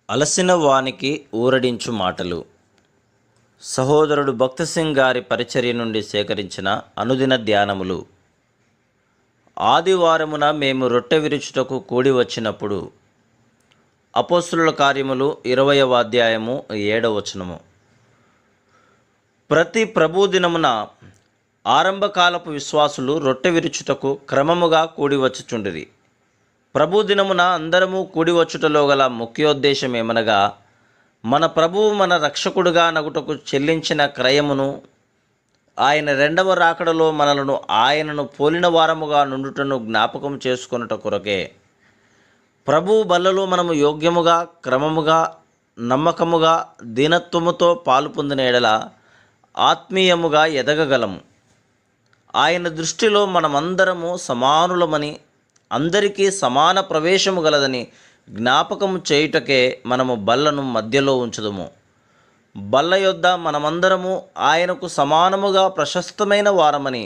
అలసిన వానికి ఊరడించు మాటలు. సహోదరుడు భక్త సింగ్ గారి పరిచర్య నుండి సేకరించిన అనుదిన ధ్యానములు. ఆదివారమున మేము రొట్టె విరుచుటకు కూడి వచ్చినప్పుడు. అపోస్తుల కార్యములు 20వ అధ్యాయము 7వ వచనము. ప్రతి ప్రభుదినమున ఆరంభకాలపు విశ్వాసులు రొట్టె విరుచుటకు క్రమముగా కూడి వచ్చుచుండిరి. ప్రభుదినమున అందరము కూడి వచ్చుటలో గల ముఖ్యోద్దేశం ఏమనగా, మన ప్రభువు మన రక్షకుడుగా నగుటకు చెల్లించిన క్రయమును, ఆయన రెండవ రాకడలో మనలను ఆయనను పోలిన వారముగా నుండుటను జ్ఞాపకం చేసుకొనుట కొరకే. ప్రభువు బల్లలో మనము యోగ్యముగా, క్రమముగా, నమ్మకముగా, దీనత్వముతో పాలు పొందిన ఎడల ఆత్మీయముగా ఎదగగలము. ఆయన దృష్టిలో మనమందరము సమానులమని, అందరికీ సమాన ప్రవేశము గలదని జ్ఞాపకము చేయుటకే మనము బల్లను మధ్యలో ఉంచుదుము. బల్ల యొద్ద మనమందరము ఆయనకు సమానముగా ప్రశస్తమైన వారమని,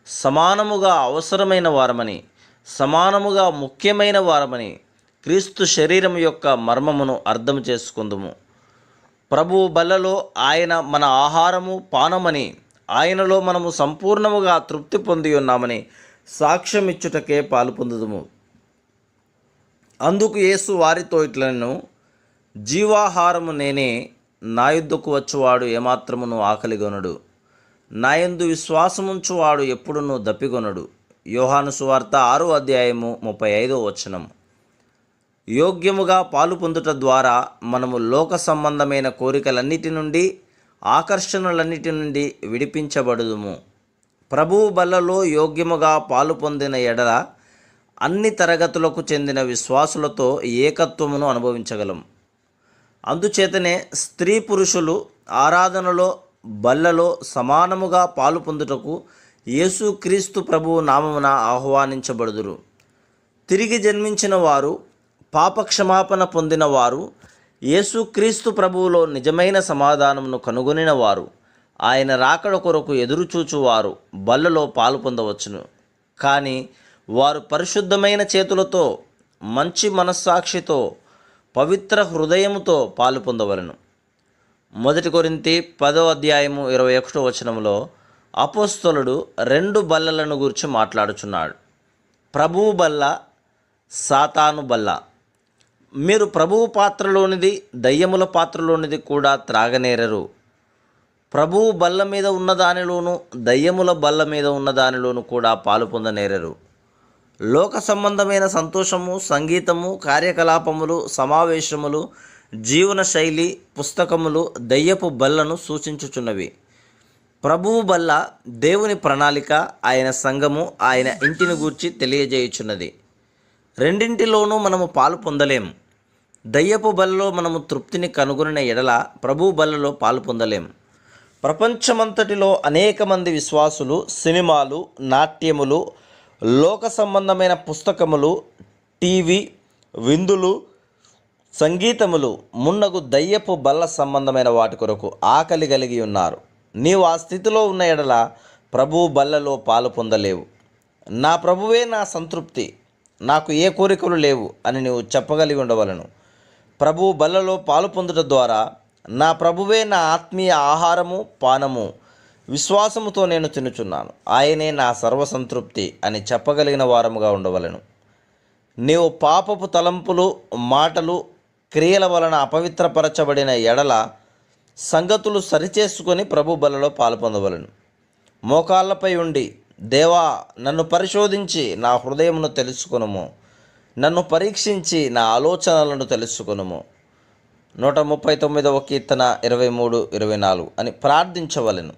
సమానముగా అవసరమైన వారమని, సమానముగా ముఖ్యమైన వారమని క్రీస్తు శరీరం యొక్క మర్మమును అర్థం చేసుకుందుము. ప్రభువు బల్లలో ఆయన మన ఆహారము, పానమని, ఆయనలో మనము సంపూర్ణముగా తృప్తి పొంది ఉన్నామని సాక్ష్యమిచ్చుటకే పాలు పొందుదుము. అందుకు యేసు వారితో ఇట్లను, జీవాహారము నేనే, నా యుద్ధకు వచ్చువాడు ఏమాత్రమును ఆకలిగొనడు, నా యందు విశ్వాసముంచువాడు ఎప్పుడునూ దప్పిగొనడు. యోహాను సువార్త 6వ అధ్యాయము 35వ వచనం. యోగ్యముగా పాలు పొందుట ద్వారా మనము లోక సంబంధమైన కోరికలన్నిటి నుండి, ఆకర్షణలన్నిటి నుండి విడిపించబడుదుము. ప్రభువు బల్లలో యోగ్యముగా పాలు పొందిన ఎడల అన్ని తరగతులకు చెందిన విశ్వాసులతో ఏకత్వమును అనుభవించగలం. అందుచేతనే స్త్రీ పురుషులు ఆరాధనలో, బల్లలో సమానముగా పాలు పొందుటకు యేసుక్రీస్తు ప్రభువు నామమున ఆహ్వానించబడుదురు. తిరిగి జన్మించిన వారు, పాపక్షమాపణ పొందిన వారు, యేసుక్రీస్తు ప్రభువులో నిజమైన సమాధానమును కనుగొనిన వారు, ఆయన రాకడ కొరకు ఎదురుచూచువారు బల్లలో పాలు పొందవచ్చును. కానీ వారు పరిశుద్ధమైన చేతులతో, మంచి మనస్సాక్షితో, పవిత్ర హృదయముతో పాలు పొందవలను. 1 కొరింథీ 10వ అధ్యాయము 21వ వచనంలో అపోస్తలుడు 2 బల్లలను గురించి మాట్లాడుచున్నాడు. ప్రభువు బల్ల, సాతాను బల్ల. మీరు ప్రభువు పాత్రలోనిది, దయ్యముల పాత్రలోనిది కూడా త్రాగనేరరు. ప్రభువు బల్ల మీద ఉన్నదానిలోను, దయ్యముల బల్ల మీద ఉన్నదానిలోను కూడా పాలు పొందనేరరు. లోక సంబంధమైన సంతోషము, సంగీతము, కార్యకలాపములు, సమావేశములు, జీవన శైలి, పుస్తకములు దయ్యపు బల్లను సూచించుచున్నవి. ప్రభువు బల్ల దేవుని ప్రణాళిక, ఆయన సంఘము, ఆయన ఇంటిని గూర్చి తెలియజేయుచున్నది. రెండింటిలోనూ మనము పాలు పొందలేం. దయ్యపు బల్లలో మనము తృప్తిని కనుగొనిన ఎడల ప్రభువు బల్లలో పాలు పొందలేం. ప్రపంచమంతటిలో అనేక మంది విశ్వాసులు సినిమాలు, నాట్యములు, లోక సంబంధమైన పుస్తకములు, టీవీ, విందులు, సంగీతములు మున్నగు దయ్యపు బల్ల సంబంధమైన వాటి కొరకు ఆకలి కలిగి ఉన్నారు. నీవు ఆ స్థితిలో ఉన్న ఎడల ప్రభువు బల్లలో పాలు పొందలేవు. నా ప్రభువే నా సంతృప్తి, నాకు ఏ కోరికలు లేవు అని నీవు చెప్పగలిగి ఉండవలను. ప్రభువు బల్లలో పాలు పొందుట ద్వారా నా ప్రభువే నా ఆత్మీయ ఆహారము, పానము, విశ్వాసముతో నేను తినుచున్నాను, ఆయనే నా సర్వసంతృప్తి అని చెప్పగలిగిన వారముగా ఉండవలను. నీవు పాపపు తలంపులు, మాటలు, క్రియల వలన అపవిత్రపరచబడిన ఎడల సంగతులు సరిచేసుకొని ప్రభు బలలో పాలు పొందవలను. మోకాళ్ళపై ఉండి, దేవా నన్ను పరిశోధించి నా హృదయమును తెలుసుకొనుము, నన్ను పరీక్షించి నా ఆలోచనలను తెలుసుకొనుము. 139వ కీర్తన 23-24 అని ప్రార్థించవలెను.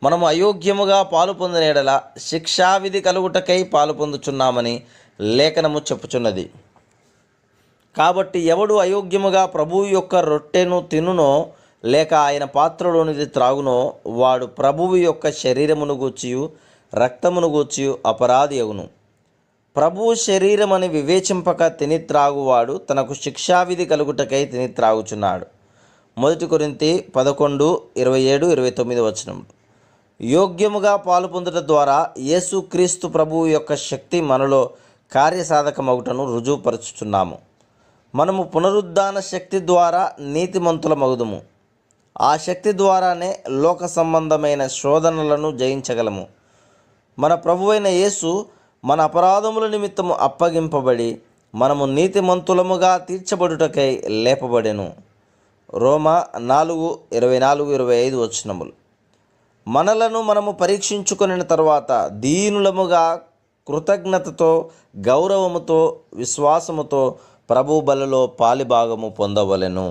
మనము అయోగ్యముగా పాలు పొందిన ఎడల శిక్షావిధి కలుగుటకై పాలు పొందుచున్నామని లేఖనము చెప్పుచున్నది. కాబట్టి ఎవడు అయోగ్యముగా ప్రభువు యొక్క రొట్టెను తినునో, లేక ఆయన పాత్రలోనిది త్రాగునో, వాడు ప్రభువు యొక్క శరీరమును గూర్చియు రక్తమును గూర్చియు అపరాధి అగును. ప్రభువు శరీరమని వివేచింపక తిని త్రాగువాడు తనకు శిక్షావిధి కలుగుటకై తిని త్రాగుచున్నాడు. 1 కొరింథీ 11:27-29 వచనం. యోగ్యముగా పాలు పొందుట ద్వారా యేసుక్రీస్తు ప్రభువు యొక్క శక్తి మనలో కార్యసాధకమగుటను రుజువుపరుచుచున్నాము. మనము పునరుద్ధాన శక్తి ద్వారా నీతిమంతులమగుదుము. ఆ శక్తి ద్వారానే లోక సంబంధమైన శోధనలను జయించగలము. మన ప్రభువైన యేసు మన అపరాధముల నిమిత్తము అప్పగింపబడి మనము నీతిమంతులముగా తీర్చబడుటకై లేపబడెను. రోమా 4:24-25 వచనములు. మనలను మనము పరీక్షించుకొనిన తర్వాత దీనులముగా కృతజ్ఞతతో, గౌరవముతో, విశ్వాసముతో ప్రభు బలలో పాలిభాగము పొందవలెను.